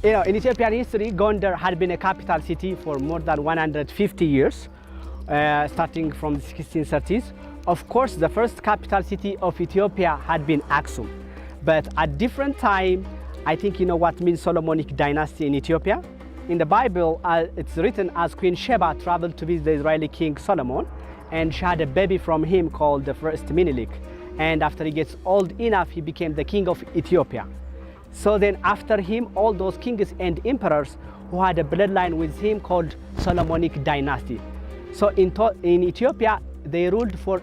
In Ethiopian history, Gondar had been a capital city for more than 150 years, starting from the 1630s. Of course, the first capital city of Ethiopia had been Aksum, but at different time, I think you know what means Solomonic dynasty in Ethiopia. In the Bible, it's written as Queen Sheba traveled to visit the Israeli king Solomon, and she had a baby from him called the first Menelik. And after he gets old enough, he became the king of Ethiopia. So then after him, all those kings and emperors who had a bloodline with him called Solomonic dynasty. So in Ethiopia, they ruled for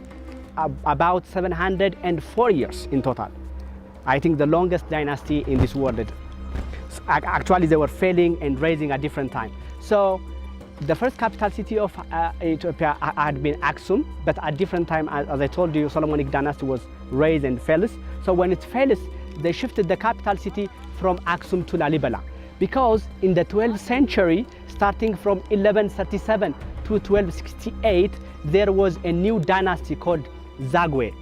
about 704 years in total. I think the longest dynasty in this world. Actually, they were failing and rising at different times. So the first capital city of Ethiopia had been Aksum, but at different time, as I told you, Solomonic dynasty was raised and fell. So when it fell, they shifted the capital city from Aksum to Lalibela, because in the 12th century, starting from 1137 to 1268, there was a new dynasty called Zagwe.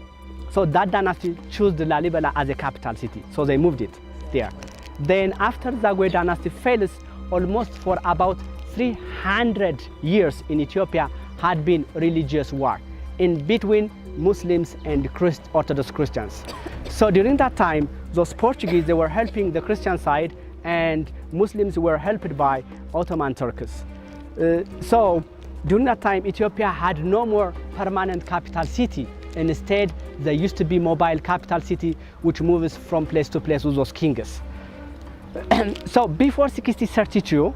So that dynasty chose the Lalibela as a capital city, so they moved it there. Then after Zagwe dynasty fails, almost for about 300 years in Ethiopia had been religious war in between Muslims and Orthodox Christians. So during that time, those Portuguese, they were helping the Christian side, and Muslims were helped by Ottoman Turks. So during that time, Ethiopia had no more permanent capital city. Instead, there used to be mobile capital city, which moves from place to place with those kings. So before 1632,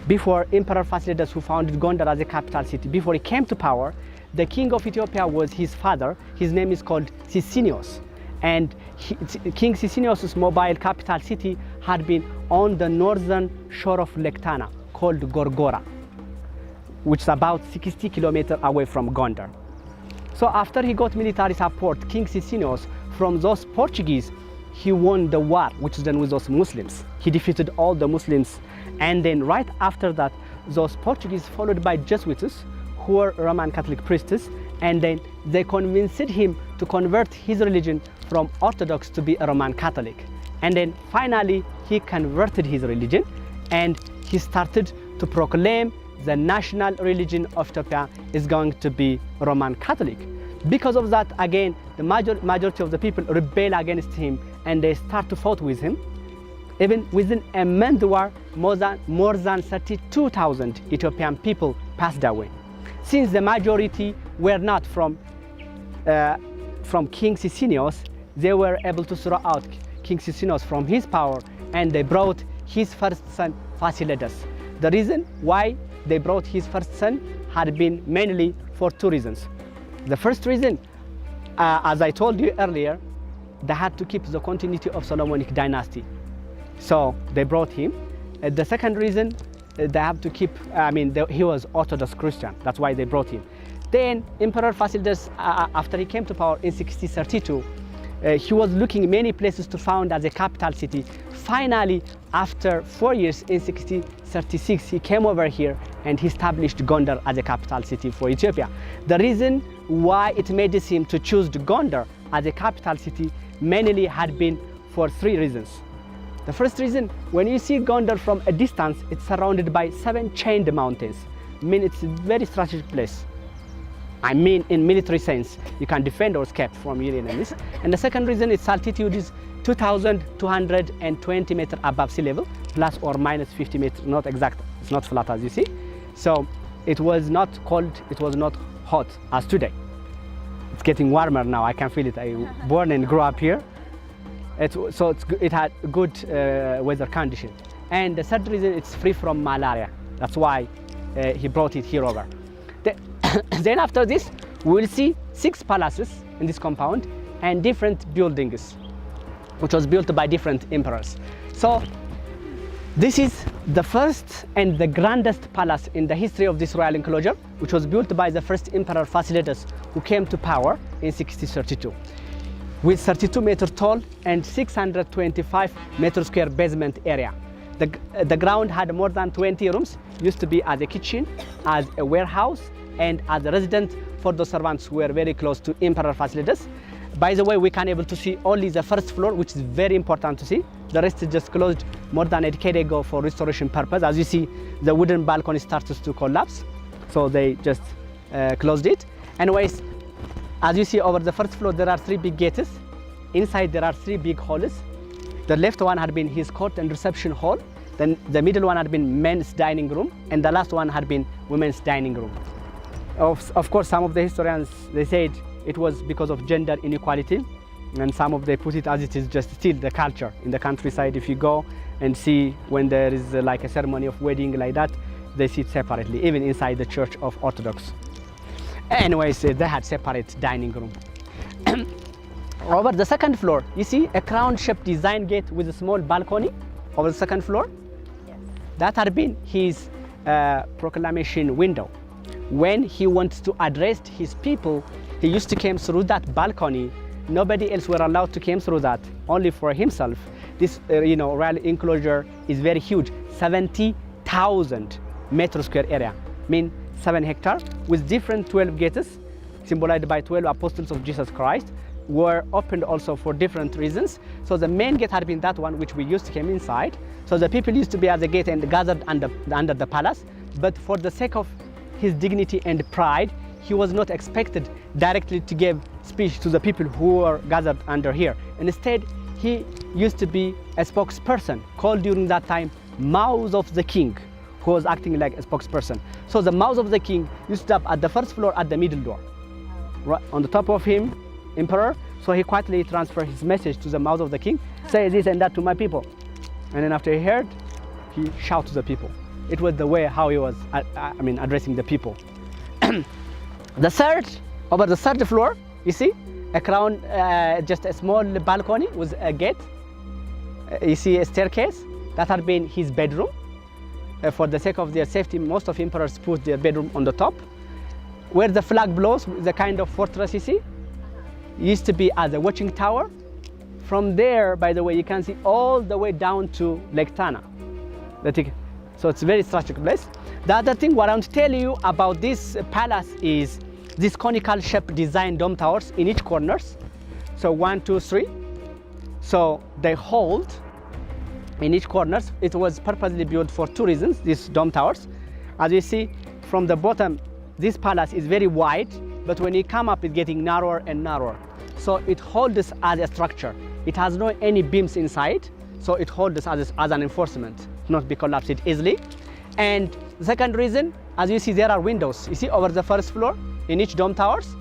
before Emperor Fasilides, who founded Gondar as a capital city, before he came to power, the king of Ethiopia was his father. His name is called Sisinios. And King Sisinios' mobile capital city had been on the northern shore of Lake Tana, called Gorgora, which is about 60 kilometers away from Gondar. So after he got military support, King Sisinios, from those Portuguese, he won the war, which is done with those Muslims. He defeated all the Muslims. And then right after that, those Portuguese, followed by Jesuits, who were Roman Catholic priests, and then they convinced him to convert his religion from Orthodox to be a Roman Catholic. And then finally, he converted his religion, and he started to proclaim the national religion of Ethiopia is going to be Roman Catholic. Because of that, again, the majority of the people rebel against him, and they start to fight with him. Even within a month war, more than 32,000 Ethiopian people passed away. Since the majority were not from King Sisinios, they were able to throw out King Sisinios from his power, and they brought his first son, Fasilides. The reason why they brought his first son had been mainly for two reasons. The first reason, as I told you earlier, they had to keep the continuity of Solomonic dynasty. So they brought him. The second reason, they have to keep, he was Orthodox Christian. That's why they brought him. Then Emperor Fasilides, after he came to power in 1632, he was looking many places to found as a capital city. Finally, after 4 years, in 1636, he came over here and he established Gondar as a capital city for Ethiopia. The reason why it made him to choose Gondar as a capital city mainly had been for three reasons. The first reason, when you see Gondar from a distance, it's surrounded by 7 chained mountains. It's a very strategic place. In military sense, you can defend or escape from your enemies. And the second reason, its altitude is 2,220 meters above sea level, plus or minus 50 meters, not exact, it's not flat as you see. So it was not cold, it was not hot as today. It's getting warmer now, I can feel it. I born and grew up here. It had good weather condition. And the third reason, it's free from malaria. That's why he brought it here over. Then after this, we will see 6 palaces in this compound and different buildings, which was built by different emperors. So this is the first and the grandest palace in the history of this royal enclosure, which was built by the first Emperor Fasilides, who came to power in 1632. With 32 meters tall and 625 meter square basement area. The ground had more than 20 rooms, used to be as a kitchen, as a warehouse, and as a residence for the servants who were very close to Emperor Fasilides. By the way, we can able to see only the first floor, which is very important to see. The rest is just closed more than a decade ago for restoration purpose. As you see, the wooden balcony starts to collapse, so they just closed it. Anyways, as you see over the first floor, there are 3 big gates. Inside there are 3 big halls. The left one had been his court and reception hall. Then the middle one had been men's dining room, and the last one had been women's dining room. Of course, some of the historians, they said it was because of gender inequality, and some of they put it as it is just still the culture in the countryside. If you go and see when there is like a ceremony of wedding like that, they sit separately, even inside the Church of Orthodox. Anyways, they had separate dining room. Over the second floor, you see a crown-shaped design gate with a small balcony over the second floor. Yes. That had been his proclamation window. When he wants to address his people, he used to come through that balcony. Nobody else were allowed to come through that, only for himself. This royal enclosure is very huge, 70,000 metro square area, mean 7 hectares, with different 12 gates, symbolized by 12 apostles of Jesus Christ, were opened also for different reasons. So the main gate had been that one which we used to come inside. So the people used to be at the gate and gathered under the palace. But for the sake of his dignity and pride, he was not expected directly to give speech to the people who were gathered under here. Instead, he used to be a spokesperson, called during that time Mouth of the King, who was acting like a spokesperson. So the Mouth of the King used to stop at the first floor at the middle door. Right on the top of him, Emperor, so he quietly transferred his message to the Mouth of the King, say this and that to my people. And then after he heard, he shouted to the people. It was the way how he was addressing the people. Over the third floor, you see, a crown, just a small balcony with a gate. You see a staircase, that had been his bedroom. For the sake of their safety, most of emperors put their bedroom on the top. Where the flag blows, the kind of fortress you see, used to be as a watching tower. From there, by the way, you can see all the way down to Lake Tana. So it's a very strategic place. The other thing what I want to tell you about this palace is this conical shaped design dome towers in each corners. So 1, 2, 3. So they hold in each corners. It was purposely built for 2 reasons, these dome towers. As you see from the bottom, this palace is very wide, but when you come up, it's getting narrower and narrower. So it holds as a structure. It has no any beams inside, so it holds as an enforcement, not be collapsed easily. And the second reason, as you see, there are windows. You see over the first floor in each dome towers.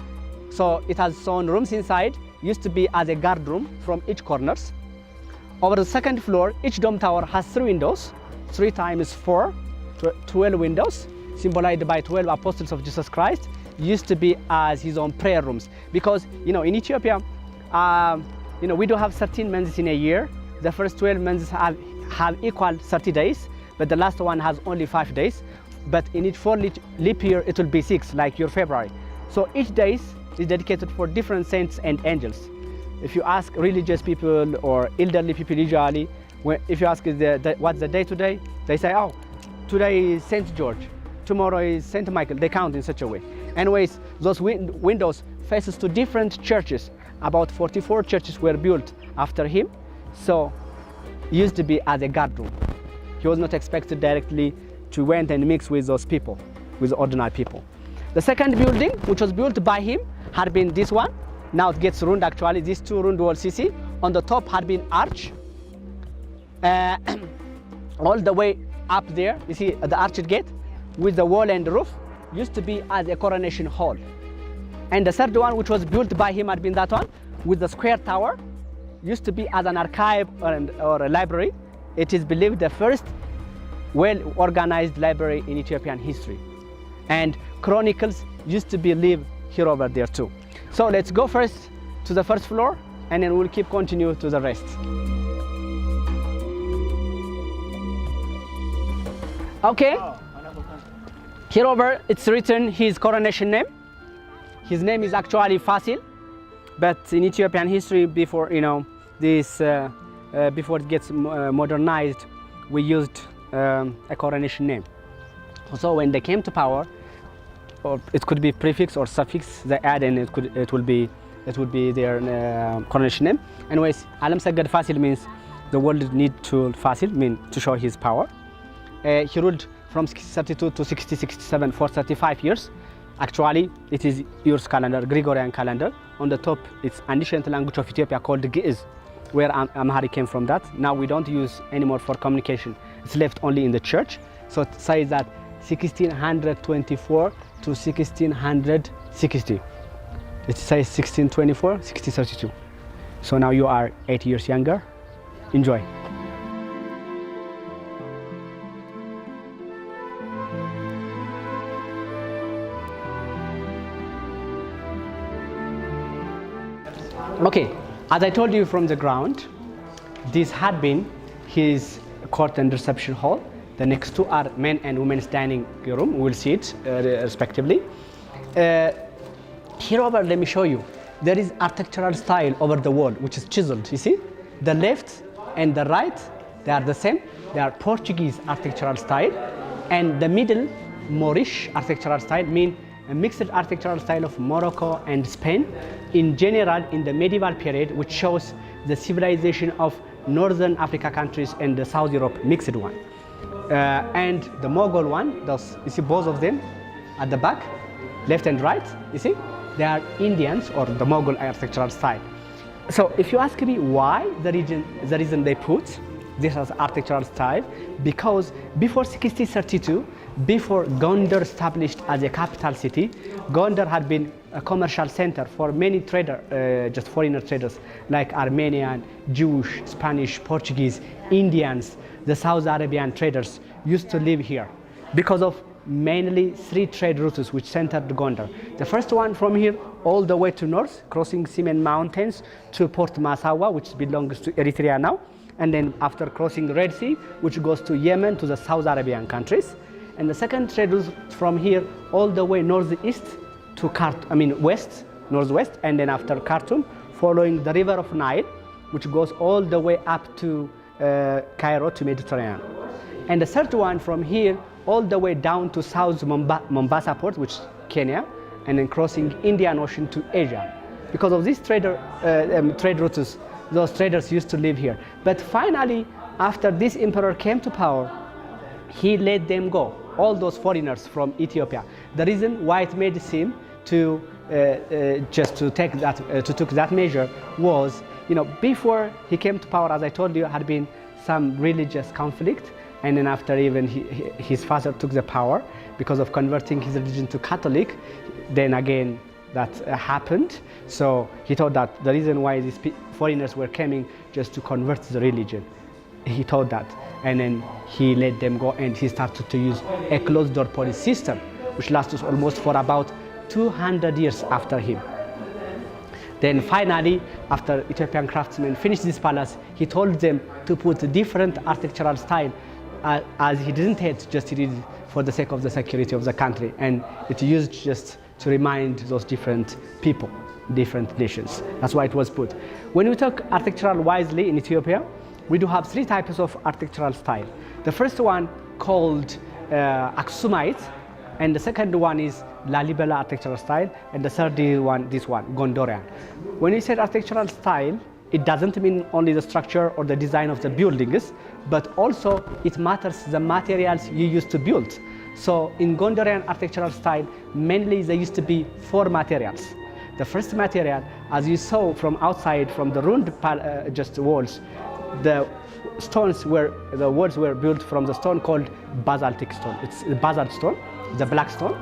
So it has its own rooms inside, used to be as a guard room from each corners. Over the second floor, each dome tower has 3 windows, 3 times 4, 12 windows, symbolized by 12 apostles of Jesus Christ, used to be as his own prayer rooms. Because, in Ethiopia, we do have 13 months in a year. The first 12 months have equal 30 days, but the last one has only 5 days. But in each 4 leap year, it will be 6, like your February. So each day is dedicated for different saints and angels. If you ask religious people or elderly people usually, if you ask what's the day today, they say, oh, today is Saint George, tomorrow is Saint Michael. They count in such a way. Anyways, those windows faces to different churches. About 44 churches were built after him. So used to be as a guard room. He was not expected directly to went and mix with those people, with ordinary people. The second building, which was built by him, had been this one. Now it gets ruined actually. These 2 ruined walls you see. On the top had been arch. All the way up there, you see the arched gate with the wall and the roof, used to be as a coronation hall. And the third one, which was built by him, had been that one with the square tower, used to be as an archive or a library. It is believed the first well-organized library in Ethiopian history. And chronicles used to be live here over there too. So let's go first to the first floor, and then we'll keep continue to the rest. Okay. Here over, it's written his coronation name. His name is actually Fasil, but in Ethiopian history, before before it gets modernized, we used a coronation name. So when they came to power, or it could be prefix or suffix they add, and it will be That would be their coronation name. Anyways, Alam Sagad Fasil means the world need to Fasil, mean to show his power. He ruled from 1632 to 1667 for 35 years. Actually, it is Ur's calendar, Gregorian calendar. On the top, it's an ancient language of Ethiopia called Gi'iz, where Amharic came from that. Now we don't use anymore for communication. It's left only in the church. So it says that 1624 to 1660. It says 1624, 1632. So now you are 8 years younger. Enjoy. Okay, as I told you from the ground, this had been his court and reception hall. The next two are men and women's dining room. We'll see it respectively. Here over, let me show you. There is architectural style over the wall, which is chiseled. You see, the left and the right, they are the same. They are Portuguese architectural style, and the middle, Moorish architectural style, mean a mixed architectural style of Morocco and Spain. In general, in the medieval period, which shows the civilization of Northern Africa countries and the South Europe mixed one. And the Mughal one, those, you see both of them at the back, left and right, you see? They are Indians or the Mughal architectural style. So if you ask me why the reason they put this as architectural style, because before 1632, before Gondar established as a capital city, Gondar had been a commercial center for many traders, just foreigner traders like Armenian, Jewish, Spanish, Portuguese, Indians. The South Arabian traders used to live here because of mainly three trade routes which centered Gondar. The first one from here all the way to north, crossing Simen Mountains to Port Massawa, which belongs to Eritrea now, and then after crossing the Red Sea, which goes to Yemen, to the South Arabian countries. And the second trade route from here all the way northeast to west, northwest, and then after Khartoum, following the river of Nile, which goes all the way up to Cairo, to Mediterranean. And the third one from here all the way down to South Mombasa port, which is Kenya, and then crossing Indian Ocean to Asia. Because of these trade routes, those traders used to live here. But finally, after this emperor came to power, he let them go, all those foreigners from Ethiopia. The reason why it made him to just to take that took that measure was, before he came to power, as I told you, had been some religious conflict, and then after even his father took the power because of converting his religion to Catholic, then again that happened. So he thought that the reason why these foreigners were coming just to convert the religion, he thought that, and then he let them go, and he started to use a closed door police system, which lasted almost for about 200 years after him. Then finally, after Ethiopian craftsmen finished this palace, he told them to put a different architectural style, as he didn't hate, just he did for the sake of the security of the country, and it used just to remind those different people, different nations. That's why it was put. When we talk architectural wisely in Ethiopia, we do have three types of architectural style. The first one called Aksumite, and the second one is Lalibela architectural style, and the third one, this one, Gondorian. When you say architectural style, it doesn't mean only the structure or the design of the buildings, but also it matters the materials you use to build. So in Gondorian architectural style, mainly there used to be four materials. The first material, as you saw from outside, from the ruined just walls, the walls were built from the stone called basaltic stone. It's the basalt stone, the black stone.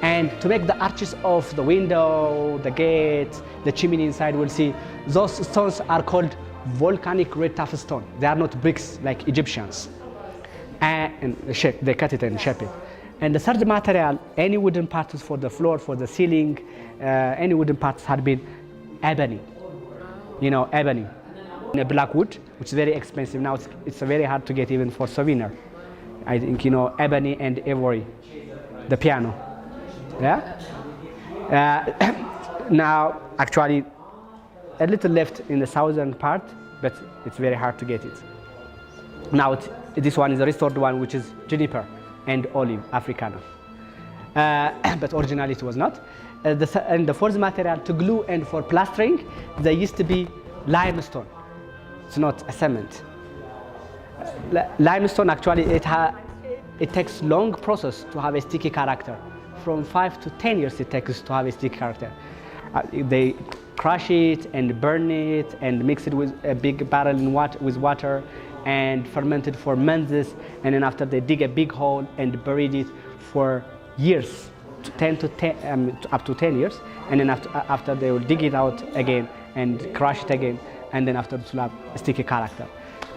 And to make the arches of the window, the gate, the chimney inside, we'll see those stones are called volcanic red tuff stone. They are not bricks like Egyptians. And they cut it and shape it. And the third material, any wooden parts for the floor, for the ceiling, any wooden parts had been ebony. Ebony. A black wood, which is very expensive. Now it's very hard to get even for souvenir. I think, ebony and ivory, the piano. Yeah? Now, actually, a little left in the southern part, but it's very hard to get it. Now, this one is a restored one, which is juniper and olive, Africana. But originally it was not. and the fourth material to glue and for plastering, there used to be limestone. It's not a cement. Limestone actually, it takes long process to have a sticky character. From 5 to 10 years it takes to have a sticky character. They crush it and burn it and mix it with a big barrel with water and ferment it for months, and then after they dig a big hole and buried it for years, up to 10 years, and then after they will dig it out again and crush it again, and then after it will have a sticky character.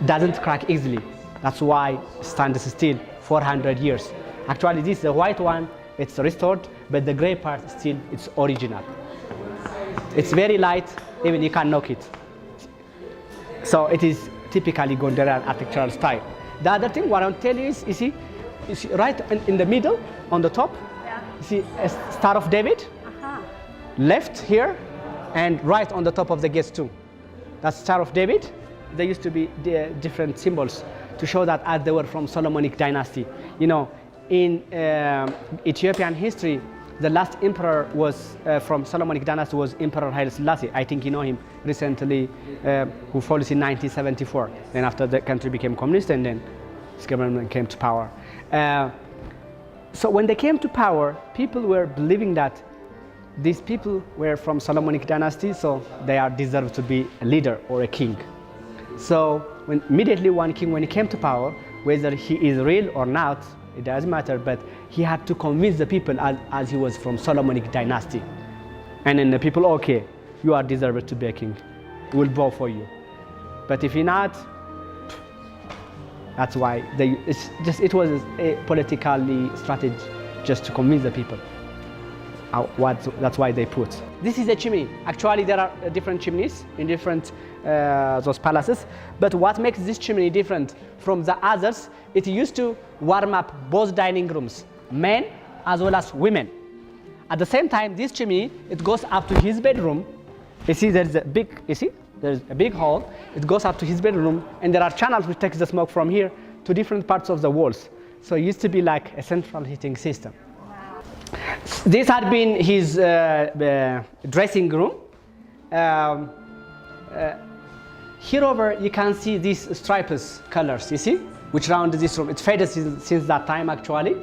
Doesn't crack easily. That's why it stands still 400 years. Actually, this is the white one. It's restored, but the gray part still it's original. It's very light, even you can knock it. So it is typically Gondarian architectural style. The other thing what I'll tell you is, you see right in the middle, on the top, you see a Star of David, left here, and right on the top of the gates too. That's Star of David. There used to be different symbols to show that as they were from Solomonic dynasty. You know, in Ethiopian history, the last emperor was from Solomonic dynasty was Emperor Haile Selassie. I think you know him recently, who falls in 1974. Then after the country became communist, and then his government came to power. So when they came to power, people were believing that these people were from Solomonic dynasty, so they are deserved to be a leader or a king. So immediately one king, when he came to power, whether he is real or not, it doesn't matter, but he had to convince the people as he was from Solomonic dynasty. And then the people, okay, you are deserved to be a king. We'll bow for you. But if you're not, that's why it was a political strategy just to convince the people. That's why they put. This is a chimney. Actually, there are different chimneys in different those palaces. But what makes this chimney different from the others, it used to warm up both dining rooms, men as well as women. At the same time, this chimney, it goes up to his bedroom. You see, there's a big hall. It goes up to his bedroom, and there are channels which takes the smoke from here to different parts of the walls. So it used to be like a central heating system. This had been his dressing room. Here over you can see these stripes colors, you see, which round this room. It faded since that time actually.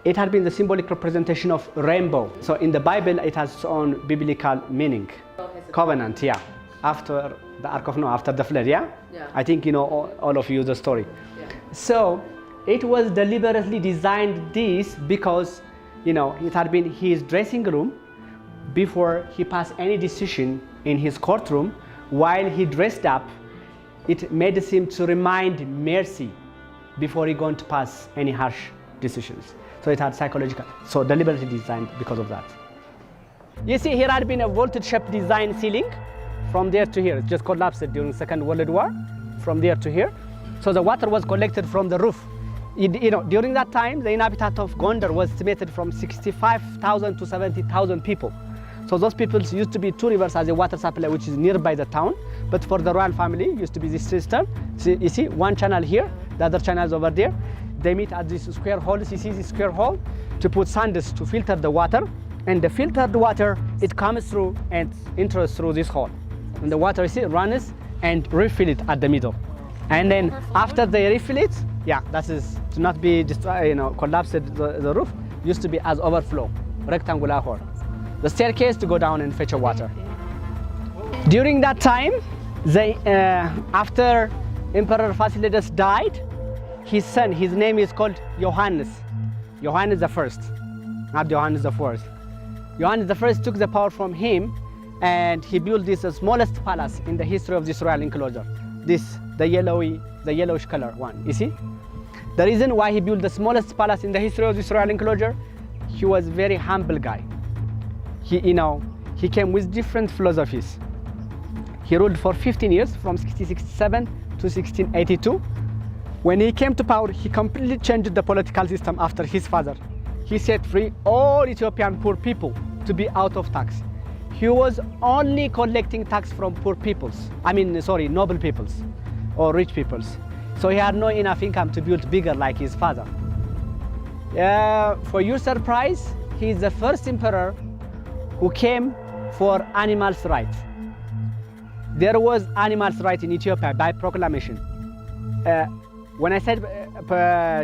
It had been the symbolic representation of rainbow. So in the Bible it has its own biblical meaning. Covenant, yeah. After the Ark of Noah, after the flood, yeah? I think you know all of you the story. Yeah. So it was deliberately designed this because, you know, it had been his dressing room before he passed any decision in his courtroom. While he dressed up, it made him to remind mercy before he going to pass any harsh decisions. So it had psychological, so deliberately designed because of that. You see, here had been a vaulted-shaped design ceiling from there to here. It just collapsed during the Second World War, from there to here. So the water was collected from the roof. You know, during that time, the inhabitant of Gondar was estimated from 65,000 to 70,000 people. So those people used to be two rivers as a water supply, which is nearby the town. But for the royal family, used to be this system. So you see, one channel here, the other channel is over there. They meet at these square holes. You see this square hole to put sands to filter the water. And the filtered water, it comes through and enters through this hole. And the water, you see, runs and refill it at the middle. And then after they refill it, yeah, that is to not be destroyed, you know, collapsed the roof, used to be as overflow, rectangular hole. The staircase to go down and fetch water. During that time, after Emperor Fasilides died, his son, his name is called Johannes. Johannes the First, not Johannes the Fourth. Johannes the First took the power from him, and he built this smallest palace in the history of this royal enclosure. This, the yellowish color one, you see? The reason why he built the smallest palace in the history of this royal enclosure, he was a very humble guy. He came with different philosophies. He ruled for 15 years, from 1667 to 1682. When he came to power, he completely changed the political system after his father. He set free all Ethiopian poor people to be out of tax. He was only collecting tax from poor peoples. Noble peoples or rich peoples. So he had no enough income to build bigger like his father. For your surprise, he is the first emperor who came for animals' rights. There was animals' rights in Ethiopia by proclamation. When I said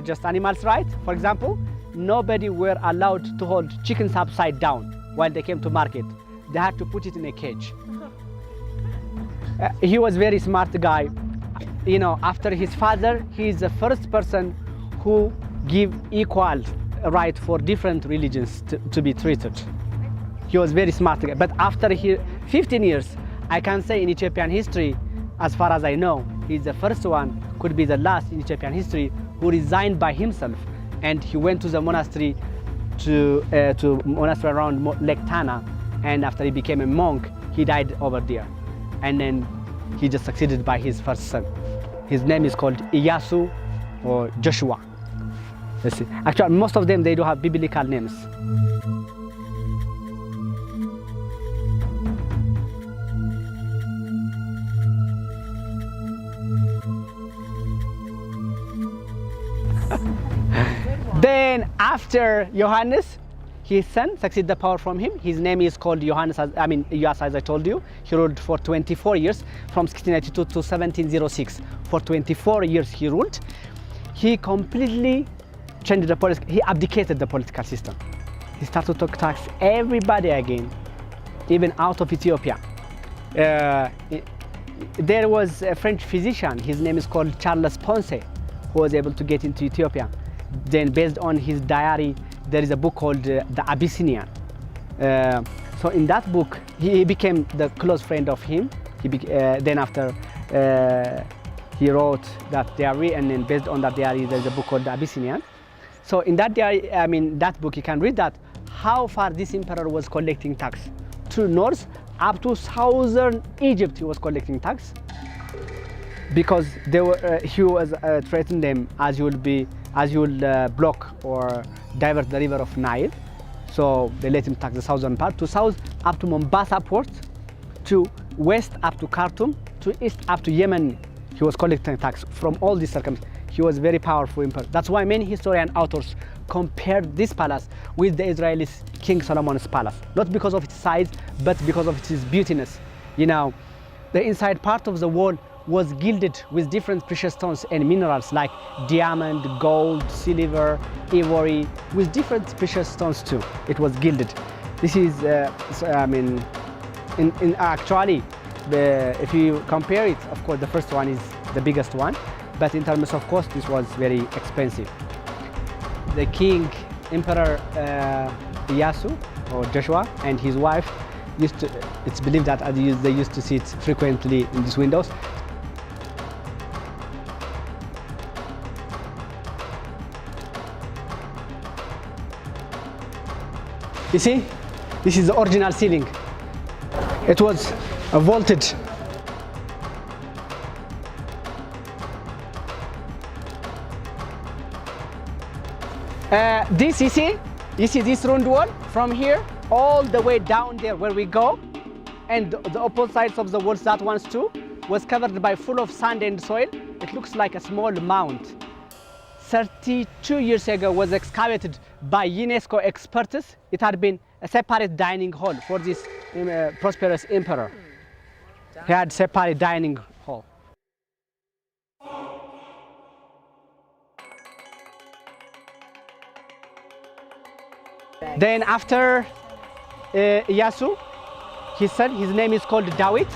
just animals' rights, for example, nobody were allowed to hold chickens upside down while they came to market. They had to put it in a cage. He was a very smart guy. You know, after his father, he is the first person who give equal right for different religions to be treated. He was very smart guy. But after 15 years, I can say in Ethiopian history, as far as I know, he's the first one, could be the last in Ethiopian history, who resigned by himself, and he went to the monastery to monastery around Lake Tana, and after he became a monk, he died over there, and then he just succeeded by his first son. His name is called Iyasu or Joshua. Let's see. Actually, most of them, they do have biblical names. Then after Johannes, his son succeeded the power from him. His name is called Iyasu, as I told you. He ruled for 24 years, from 1692 to 1706. For 24 years he ruled. He completely changed the politics. He abdicated the political system. He started to tax everybody again, even out of Ethiopia. There was a French physician. His name is called Charles Ponce, who was able to get into Ethiopia. Then based on his diary, there is a book called The Abyssinian. So in that book, he became the close friend of him. Then after he wrote that diary, and then based on that diary, there's a book called The Abyssinian. So in that diary, that book, you can read that how far this emperor was collecting tax. To north, up to southern Egypt, he was collecting tax, because he was threatening them, as you will block or divert the river of Nile. So they let him tax the southern part. To south, up to Mombasa port. To west, up to Khartoum. To east, up to Yemen, he was collecting tax from all these circumstances. He was very powerful emperor. That's why many historian authors compared this palace with the Israeli King Solomon's palace. Not because of its size, but because of its beautiness. You know, the inside part of the wall was gilded with different precious stones and minerals like diamond, gold, silver, ivory, with different precious stones too. It was gilded. This is, actually, if you compare it, of course, the first one is the biggest one, but in terms of cost, this was very expensive. The king, Emperor Iyasu, or Joshua, and his wife it's believed that they used to sit frequently in these windows. You see, this is the original ceiling. It was vaulted. This, you see this round wall from here all the way down there where we go, and the opposite sides of the walls, that ones too, was covered by full of sand and soil. It looks like a small mound. 32 years ago was excavated by UNESCO experts. It had been a separate dining hall for this prosperous emperor. He had separate dining hall. Then after Iyasu, his son, his name is called Dawit.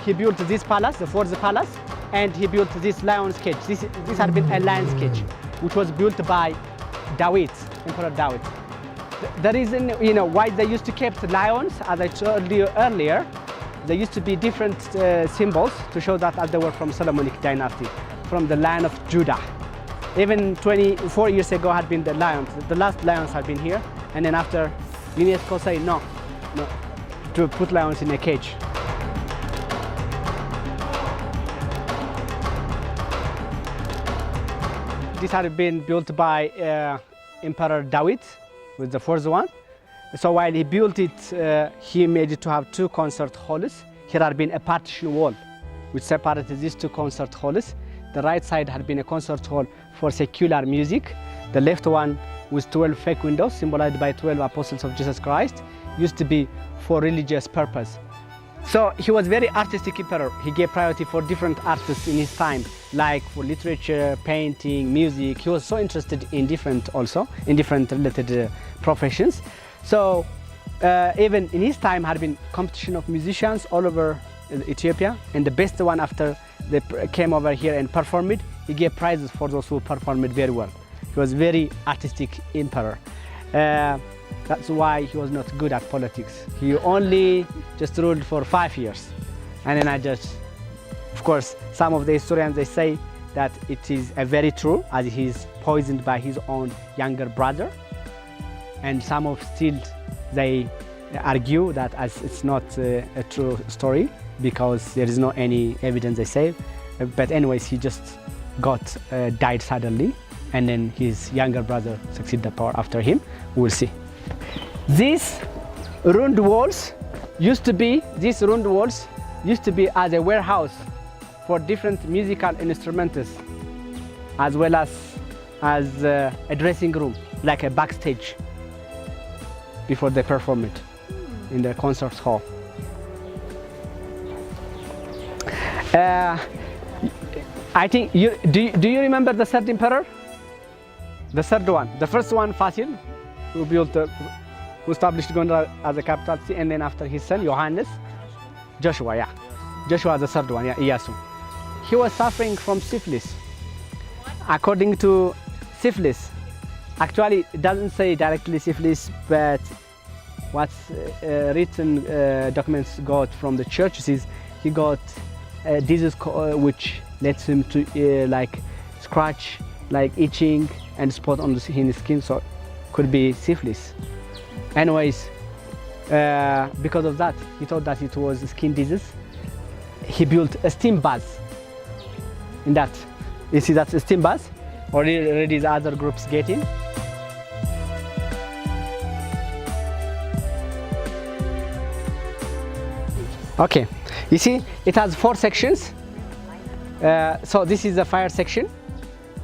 He built this palace, the fourth palace, and he built this lion's cage. This had been a lion's cage, which was built by Dawit, Emperor Dawit. The reason, why they used to keep lions, as I told you earlier, there used to be different symbols to show that they were from Solomonic dynasty, from the line of Judah. Even 24 years ago had been the lions. The last lions had been here, and then after UNESCO say no, to put lions in a cage. This had been built by Emperor Dawit, with the fourth one. So while he built it, he made it to have two concert halls. Here had been a partition wall which separated these two concert halls. The right side had been a concert hall for secular music. The left one with 12 fake windows, symbolized by 12 apostles of Jesus Christ, used to be for religious purpose. So he was very artistic emperor. He gave priority for different artists in his time, like for literature, painting, music. He was so interested in different related professions. So even in his time had been competition of musicians all over Ethiopia, and the best one after they came over here and performed, he gave prizes for those who performed very well. He was very artistic emperor. That's why he was not good at politics. He only just ruled for 5 years. And then of course, some of the historians, they say that it is very true, as he's poisoned by his own younger brother. And some of still, they argue that as it's not a true story, because there is no any evidence, they say. But anyways, he just died suddenly, and then his younger brother succeeded the power after him. We'll see. These ruined walls used to be as a warehouse for different musical instruments, as well as a dressing room, like a backstage, before they perform it in the concert hall. I think do you remember the third emperor? The third one, the first one, Fasil, who established Gondar as a capital city, and then after his son Johannes, Joshua, yeah, Joshua the third one, yeah, Iyasu. He was suffering from syphilis. According to syphilis, actually it doesn't say directly syphilis, but what's written documents got from the church is he got a disease which lets him to like scratch, like itching and spot on his skin, so could be syphilis. Anyways, because of that, he thought that it was skin disease. He built a steam bath in that. You see, that's a steam bath. Already the other groups getting. Okay, you see, it has 4 sections. So this is the fire section,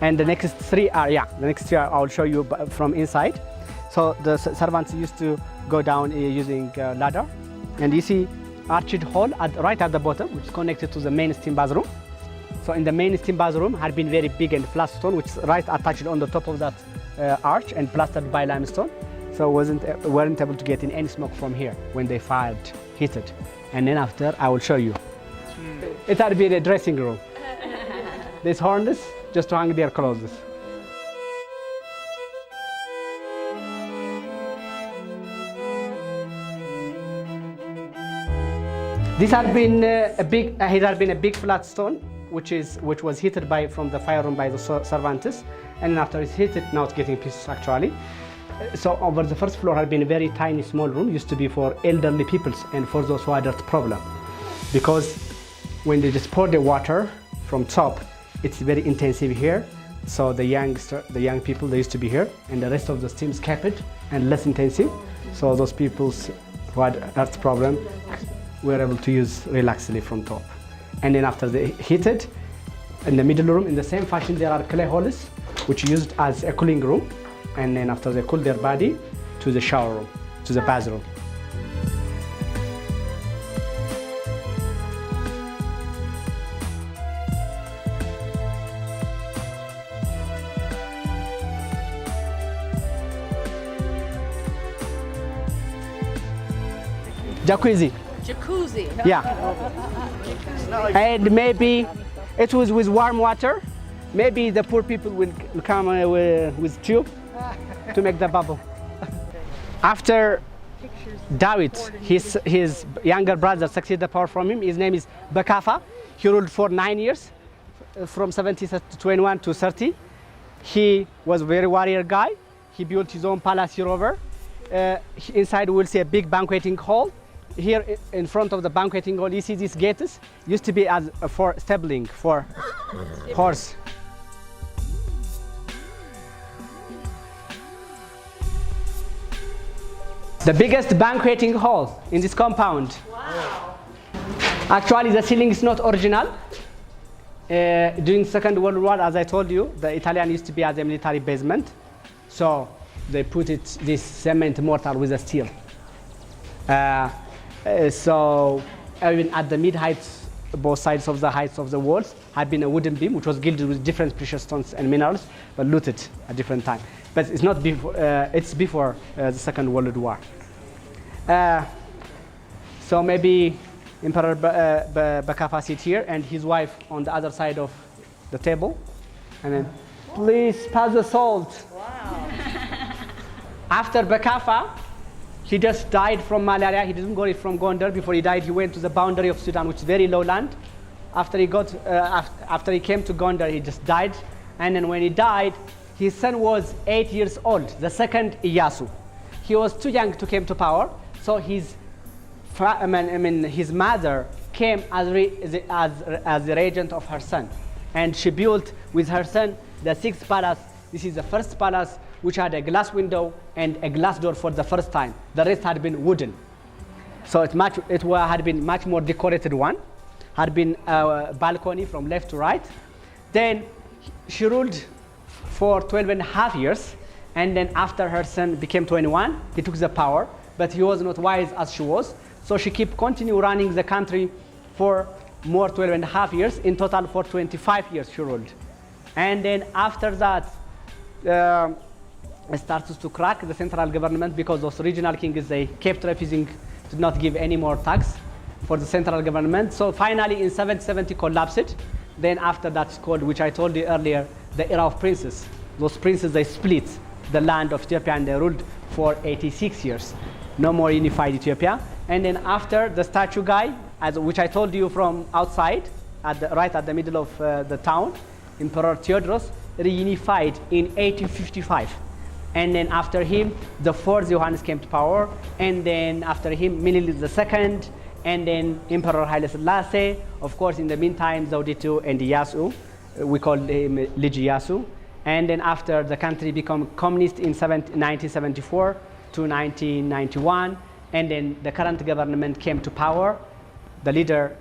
and the next three are I'll show you from inside. So the servants used to go down using ladder, and you see arched hall right at the bottom, which is connected to the main steam bathroom. So in the main steam bathroom had been very big and flat stone, which is right attached on the top of that arch and plastered by limestone. So weren't able to get in any smoke from here when they fired heated. And then after I will show you. It had been a dressing room. This harness just to hang their clothes. This had been a big flat stone, which was heated from the fire room by the servants, and after it's heated, now it's getting pieces actually. So over the first floor had been a very tiny, small room, used to be for elderly people and for those who had that problem, because when they just pour the water from top, it's very intensive here. So the young people, they used to be here, and the rest of the steam is kept and less intensive. So those people who had earth problem were able to use relaxedly from top. And then after they heated, in the middle room, in the same fashion, there are clay holes, which are used as a cooling room. And then after they cool their body, to the shower room, to the bathroom. Jacuzzi. Yeah. And maybe it was with warm water. Maybe the poor people will come with tube to make the bubble. After David, his younger brother succeeded the power from him. His name is Bakafa. He ruled for 9 years, from 21 to 30. He was a very warrior guy. He built his own palace here over. Inside we'll see a big banqueting hall. Here in front of the banqueting hall, you see these gates. Used to be as for stabling for horse. The biggest banqueting hall in this compound. Wow. Actually, the ceiling is not original. During the Second World War, as I told you, the Italian used to be as a military basement. So they put this cement mortar with a steel. So even at the mid heights, both sides of the heights of the walls had been a wooden beam which was gilded with different precious stones and minerals, but looted at different time. But it's not before. It's before the Second World War. So maybe Emperor Bakafa sits here and his wife on the other side of the table, and then please pass the salt. Wow. After Bakafa, he just died from malaria. He didn't go from Gondar. Before he died, he went to the boundary of Sudan, which is very low land. After he came to Gondar, he just died. And then when he died, his son was 8 years old, the second Iyasu. He was too young to come to power, so his mother came as the regent of her son. And she built with her son the sixth palace. This is the first palace which had a glass window and a glass door for the first time. The rest had been wooden. So it had been much more decorated one. Had been a balcony from left to right. Then she ruled for 12 and a half years. And then after her son became 21, he took the power. But he was not wise as she was. So she continue running the country for more 12 and a half years. In total for 25 years she ruled. And then after that, started to crack the central government because those regional kings, they kept refusing to not give any more tax for the central government. So finally in 770 collapsed. Then after that's called, which I told you earlier, the era of princes. Those princes, they split the land of Ethiopia and they ruled for 86 years. No more unified Ethiopia. And then after the statue guy, which I told you from outside, right at the middle of the town, Emperor Theodorus, reunified in 1855. And then after him, the fourth Johannes came to power. And then after him, Menelik II. And then Emperor Haile Selassie. Of course, in the meantime, Zauditu and Iyasu. We call him Liji Iyasu. And then after the country became communist in 1974 to 1991. And then the current government came to power. The leader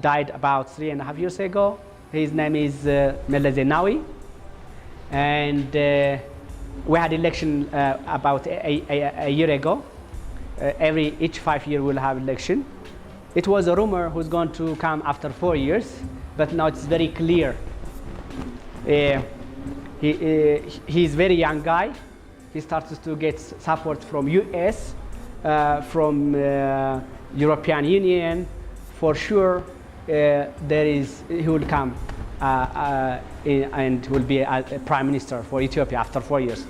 died about 3.5 years ago. His name is Meles Zenawi. And we had election about a year ago. Each 5 years we'll have election. It was a rumor who's going to come after 4 years, but now it's very clear. He's very young guy. He starts to get support from US, from European Union. For sure, he will come and will be a prime minister for Ethiopia after 4 years.